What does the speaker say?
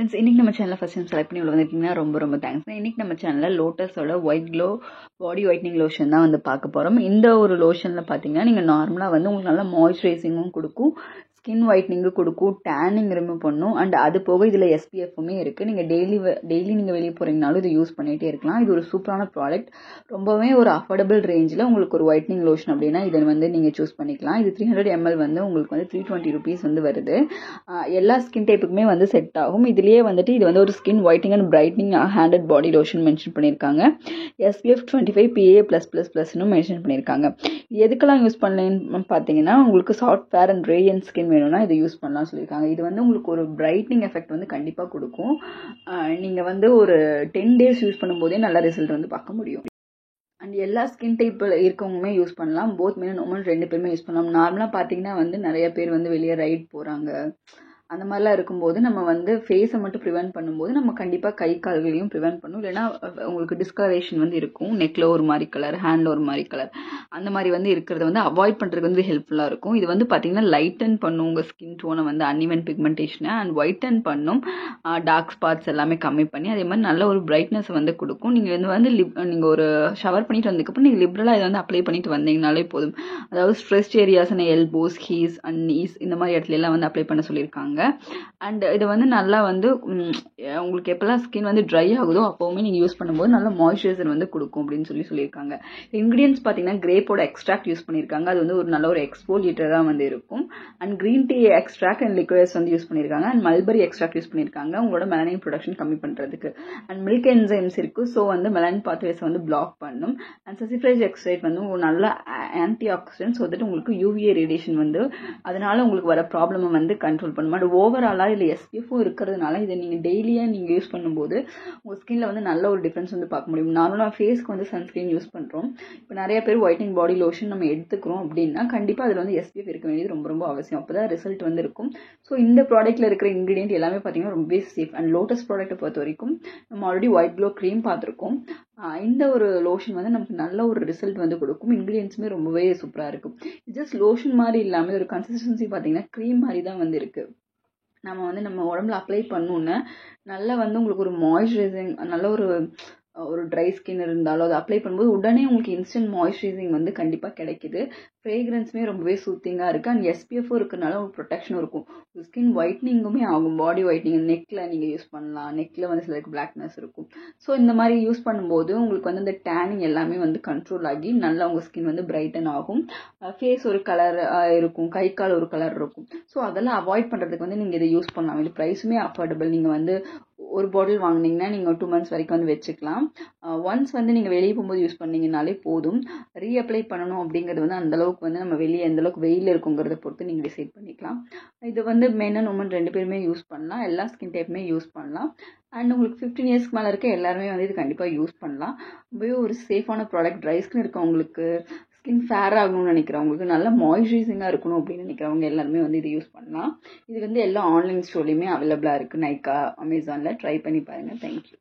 Friends, இன்னைக்கு நம்ம சேனலில் ஃபர்ஸ்ட் டைம் செலக்ட் பண்ணி உள்ள வந்திருக்கீங்கன்னா ரொம்ப தேங்க்ஸ். இன்னைக்கு நம்ம சேனலில் லோட்டஸோட ஒயிட் க்ளோ பாடி ஒயிட்னிங் லோஷன் தான் வந்து பார்க்க போகிறோம். இந்த ஒரு லோஷனில் பார்த்தீங்கன்னா நீங்கள் நார்மலாக வந்து உங்களுக்கு நல்லா மாய்ஸ்சரைசிங்கும் கொடுக்கும், ஸ்கின் ஒயிட்னிங்கும் கொடுக்கும், டேனிங் ரிமூவ் பண்ணும். அண்ட் அது போக இதில் எஸ்பிஎஃப்மே இருக்குது. நீங்கள் டெய்லி நீங்கள் வெளியே போகிறீங்கனாலும் இது யூஸ் பண்ணிகிட்டே இருக்கலாம். இது ஒரு சூப்பரான ப்ராடக்ட். ரொம்பவே ஒரு அஃபோர்டபுள் ரேஞ்சில் உங்களுக்கு ஒரு ஒயிட்னிங் லோஷன் அப்படின்னா இதை வந்து நீங்கள் சூஸ் பண்ணிக்கலாம். இது 300 ml வந்து உங்களுக்கு வந்து 320 rupees வந்து வருது. எல்லா ஸ்கின் டைப்புக்குமே வந்து செட் ஆகும். இதுலேயே வந்துட்டு இது வந்து ஒரு skin whitening and brightening hand and body lotion mention பண்ணியிருக்காங்க. SPF 25 PA+++ன்னு மென்ஷன் பண்ணியிருக்காங்க. எதுக்கெல்லாம் யூஸ் பண்ணலன்னு பார்த்தீங்கன்னா உங்களுக்கு soft fair and radiant skin வேணும்னா இதை யூஸ் பண்ணலாம் சொல்லியிருக்காங்க. இது வந்து உங்களுக்கு ஒரு பிரைட்னிங் எஃபெக்ட் வந்து கண்டிப்பாக கொடுக்கும். நீங்கள் வந்து ஒரு 10 days யூஸ் பண்ணும்போதே நல்ல ரிசல்ட் வந்து பார்க்க முடியும். அண்ட் எல்லா ஸ்கின் டைப் இருக்கவங்களுமே யூஸ் பண்ணலாம். போத் மென் உமன் 2 பேருமே யூஸ் பண்ணலாம். நார்மலாக பார்த்தீங்கன்னா வந்து நிறைய பேர் வந்து வெளியே ரைட் போகிறாங்க, அந்த மாதிரிலாம் இருக்கும்போது நம்ம வந்து ஃபேஸை மட்டும் ப்ரிவென்ட் பண்ணும்போது நம்ம கண்டிப்பாக கை கால்களையும் ப்ரிவென்ட் பண்ணும். இல்லைனா உங்களுக்கு டிஸ்கலரேஷன் வந்து இருக்கும். நெக்கில் ஒரு மாதிரி கலர், ஹேண்டில் ஒரு மாதிரி கலர், அந்த மாதிரி வந்து இருக்கிறத வந்து அவாய்ட் பண்ணுறதுக்கு வந்து ஹெல்ப்ஃபுல்லாக இருக்கும். இது வந்து பார்த்தீங்கன்னா லைட்டன் பண்ணும் உங்கள் ஸ்கின் டோனை வந்து அன்இவன் பிக்மெண்டேஷனை, அண்ட் ஒயிட்டன் பண்ணும், டார்க் ஸ்பாட்ஸ் எல்லாமே கம்மி பண்ணி அதே மாதிரி நல்ல ஒரு பிரைட்னஸ் வந்து கொடுக்கும். நீங்கள் வந்து நீங்கள் ஒரு ஷவர் பண்ணிட்டு வந்ததுக்கப்புறம் நீங்கள் லிபரலாக இதை வந்து அப்ளை பண்ணிட்டு வந்தீங்கனாலே போதும். அதாவது ஸ்ட்ரெஸ்ட் ஏரியாஸ்னா எல்போஸ், ஹீஸ் அண்ட் நீஸ் இந்த மாதிரி இடத்துல எல்லாம் வந்து அப்ளை பண்ண சொல்லியிருக்காங்க. அண்ட் இது வந்து நல்லா வந்து உங்களுக்கு எப்பெல்லாம் ஸ்கின் வந்து ட்ரை ஆகுதோ அப்போவுமே நீங்கள் யூஸ் பண்ணும்போது நல்ல மாய்ஸ்சரைசர் வந்து கொடுக்கும் அப்படின்னு சொல்லியிருக்காங்க. இன்கிரீடியன்ஸ் பார்த்தீங்கன்னா கிரேப்போட எக்ஸ்ட்ராக்ட் யூஸ் பண்ணியிருக்காங்க. அது வந்து ஒரு நல்ல ஒரு எக்ஸ்போலியேட்டராக வந்து இருக்கும். And green tea extract and liquids வந்து யூஸ் பண்ணியிருக்காங்க. அண்ட் மல்பரி எக்ஸ்ட்ராக்ட் யூஸ் பண்ணியிருக்காங்க உங்களோட மெலனின் ப்ரொடக்ஷன் கம்மி பண்ணுறதுக்கு. அண்ட் மில்க் என்சைம்ஸ் இருக்கு, ஸோ வந்து மெலனின் பாத்வேஸ் வந்து பிளாக் பண்ணும். அண்ட் சசிஃப்ரைஸ் எக்ஸ்ட்ரேட் வந்து ஒரு நல்ல ஆன்டி ஆக்சிடென்ட், ஸோ தட் உங்களுக்கு UVA ரேடியேஷன் வந்து அதனால உங்களுக்கு வர ப்ராப்ளமை வந்து கண்ட்ரோல் பண்ணும். அண்ட் ஓவராலாக இதில் SPFும் இருக்கிறதுனால இதை நீங்கள் டெய்லியாக நீங்கள் யூஸ் பண்ணும்போது உங்கள் ஸ்கின்ல வந்து நல்ல ஒரு டிஃப்ரென்ஸ் வந்து பார்க்க முடியும். நார்மலாக ஃபேஸ்க்கு வந்து சன்ஸ்கிரீன் யூஸ் பண்ணுறோம். இப்போ நிறைய பேர் ஒயிட்னிங் பாடி லோஷன் நம்ம எடுத்துக்கிறோம் அப்படின்னா கண்டிப்பாக அதில் வந்து SPF இருக்க வேண்டியது ரொம்ப அவசியம். அப்போ தான் ரிசல்ட் வந்து இருக்கும். ஸோ இந்த ப்ராடக்ட்டில் இருக்கிற இன்க்ரீடியன்ட் எல்லாமே பார்த்தீங்கன்னா ரொம்பவே சேஃப். அண்ட் லோட்டஸ் ப்ராடக்ட்டை பொறுத்த வரைக்கும் நம்ம ஆல்ரெடி ஒயிட் க்ளோ க்ரீம் பார்த்துருக்கோம். இந்த ஒரு லோஷன் வந்து நமக்கு நல்ல ஒரு ரிசல்ட் வந்து கொடுக்கும். இன்க்ரீடியன்ஸுமே ரொம்பவே சூப்பராக இருக்கும். ஜஸ்ட் லோஷன் மாதிரி இல்லாமல் ஒரு கன்சிஸ்டன்சி பார்த்தீங்கன்னா க்ரீம் மாதிரி தான் வந்து இருக்குது. நம்ம உடம்புல அப்ளை பண்ணோன்னு நல்லா வந்து உங்களுக்கு ஒரு மாய்ஸ்சரைசிங், நல்ல ஒரு ட்ரை ஸ்கின் இருந்தாலும் அதை அப்ளை பண்ணும்போது உடனே உங்களுக்கு இன்ஸ்டன்ட் மாய்ஸ்சரைசிங் வந்து கண்டிப்பாக கிடைக்குது. ஃப்ரேக்ரன்ஸுமே ரொம்பவே சூத்திங்காக இருக்குது. அண்ட் SPFும் இருக்கிறனால ஒரு ப்ரொடெக்ஷனும் இருக்கும். ஸ்கின் ஒயிட்னிங்குமே ஆகும். பாடி ஒயிட்னிங் நெக்கில் நீங்கள் யூஸ் பண்ணலாம். நெக்கில் வந்து சிலருக்கு பிளாக்னஸ் இருக்கும். ஸோ இந்த மாதிரி யூஸ் பண்ணும்போது உங்களுக்கு வந்து இந்த டேனிங் எல்லாமே வந்து கண்ட்ரோல் ஆகி நல்லா உங்கள் ஸ்கின் வந்து பிரைட்டன் ஆகும். ஃபேஸ் ஒரு கலர் இருக்கும், கை கால் ஒரு கலர் இருக்கும். ஸோ அதெல்லாம் அவாய்ட் பண்ணுறதுக்கு வந்து நீங்கள் இதை யூஸ் பண்ணலாம். இது ப்ரைஸுமே அஃபோர்டபுள். நீங்கள் வந்து ஒரு பாட்டில் வாங்கினீங்கன்னா நீங்கள் 2 months வரைக்கும் வந்து வச்சுக்கலாம். ஒன்ஸ் வந்து நீங்கள் வெளியே போகும்போது யூஸ் பண்ணீங்கனாலே போதும். ரீஅப்ளை பண்ணணும் அப்படிங்கிறது வந்து அந்தளவுக்கு வந்து நம்ம வெளியே எந்தளவுக்கு வெயில் இருக்குங்கிறத பொறுத்து நீங்கள் டிசைட் பண்ணிக்கலாம். இது வந்து மென் அண்ட் உமன் 2 பேருமே யூஸ் பண்ணலாம். எல்லா ஸ்கின் டைப்புமே யூஸ் பண்ணலாம். அண்ட் உங்களுக்கு 15 yearsக்கு மேலே இருக்க எல்லாருமே வந்து இது கண்டிப்பாக யூஸ் பண்ணலாம். ரொம்பவே ஒரு சேஃபான ப்ராடக்ட். ட்ரை ஸ்கின் இருக்கவங்களுக்கு, ஸ்கின் ஃபேர் ஆகணும்னு நினைக்கிறவங்களுக்கு, நல்ல மாய்ஸ்சரைசிங்காக இருக்கணும் அப்படின்னு நினைக்கிறவங்க எல்லாருமே வந்து இது யூஸ் பண்ணலாம். இது வந்து எல்லா ஆன்லைன் ஸ்டோர்லையுமே அவைலபிளாக இருக்குது. நைக்கா, அமேசானில் ட்ரை பண்ணி பாருங்கள். தேங்க்யூ.